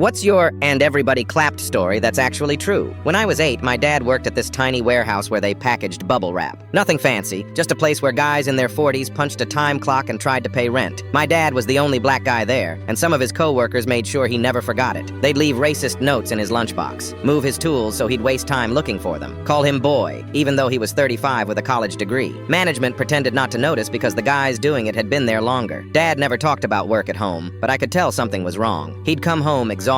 What's your "and everybody clapped" story that's actually true? When I was 8, my dad worked at this tiny warehouse where they packaged bubble wrap. Nothing fancy, just a place where guys in their 40s punched a time clock and tried to pay rent. My dad was the only black guy there, and some of his co-workers made sure he never forgot it. They'd leave racist notes in his lunchbox, move his tools so he'd waste time looking for them, call him boy, even though he was 35 with a college degree. Management pretended not to notice because the guys doing it had been there longer. Dad never talked about work at home, but I could tell something was wrong. He'd come home exhausted.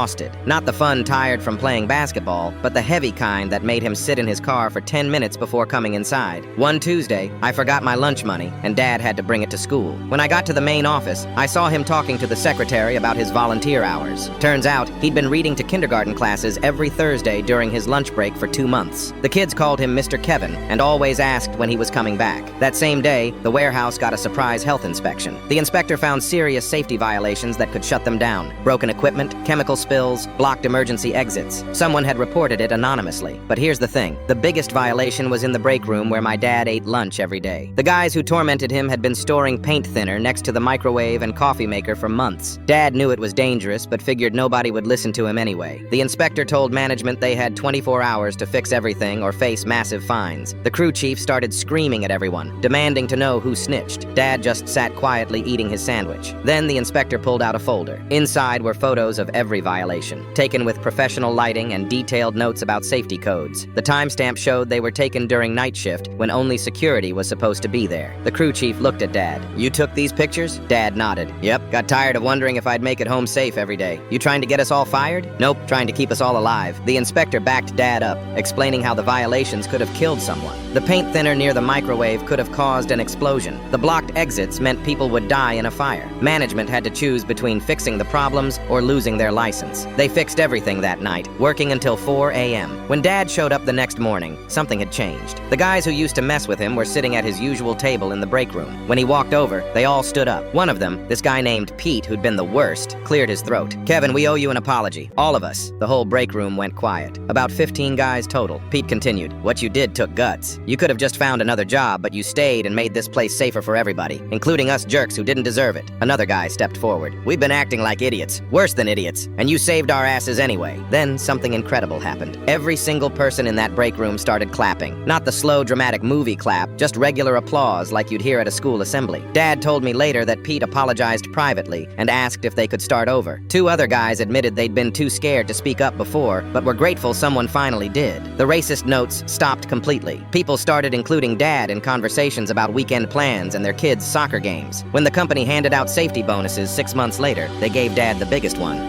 Not the fun tired from playing basketball, but the heavy kind that made him sit in his car for 10 minutes before coming inside. One Tuesday, I forgot my lunch money, and Dad had to bring it to school. When I got to the main office, I saw him talking to the secretary about his volunteer hours. Turns out, he'd been reading to kindergarten classes every Thursday during his lunch break for 2 months. The kids called him Mr. Kevin, and always asked when he was coming back. That same day, the warehouse got a surprise health inspection. The inspector found serious safety violations that could shut them down. Broken equipment, chemical spills, blocked emergency exits. Someone had reported it anonymously. But here's the thing. The biggest violation was in the break room where my dad ate lunch every day. The guys who tormented him had been storing paint thinner next to the microwave and coffee maker for months. Dad knew it was dangerous, but figured nobody would listen to him anyway. The inspector told management they had 24 hours to fix everything or face massive fines. The crew chief started screaming at everyone, demanding to know who snitched. Dad just sat quietly eating his sandwich. Then the inspector pulled out a folder. Inside were photos of every violation, taken with professional lighting and detailed notes about safety codes. The timestamp showed they were taken during night shift when only security was supposed to be there. The crew chief looked at Dad. "You took these pictures?" Dad nodded. "Yep. Got tired of wondering if I'd make it home safe every day." "You trying to get us all fired?" "Nope. Trying to keep us all alive." The inspector backed Dad up, explaining how the violations could have killed someone. The paint thinner near the microwave could have caused an explosion. The blocked exits meant people would die in a fire. Management had to choose between fixing the problems or losing their license. They fixed everything that night, working until 4 a.m. When Dad showed up the next morning, something had changed. The guys who used to mess with him were sitting at his usual table in the break room. When he walked over, they all stood up. One of them, this guy named Pete, who'd been the worst, cleared his throat. "Kevin, we owe you an apology. All of us." The whole break room went quiet. About 15 guys total. Pete continued, "What you did took guts. You could have just found another job, but you stayed and made this place safer for everybody, including us jerks who didn't deserve it." Another guy stepped forward. "We've been acting like idiots, worse than idiots, and you saved our asses anyway." Then something incredible happened. Every single person in that break room started clapping. Not the slow, dramatic movie clap, just regular applause like you'd hear at a school assembly. Dad told me later that Pete apologized privately and asked if they could start over. 2 other guys admitted they'd been too scared to speak up before, but were grateful someone finally did. The racist notes stopped completely. People started including Dad in conversations about weekend plans and their kids' soccer games. When the company handed out safety bonuses 6 months later, they gave Dad the biggest one.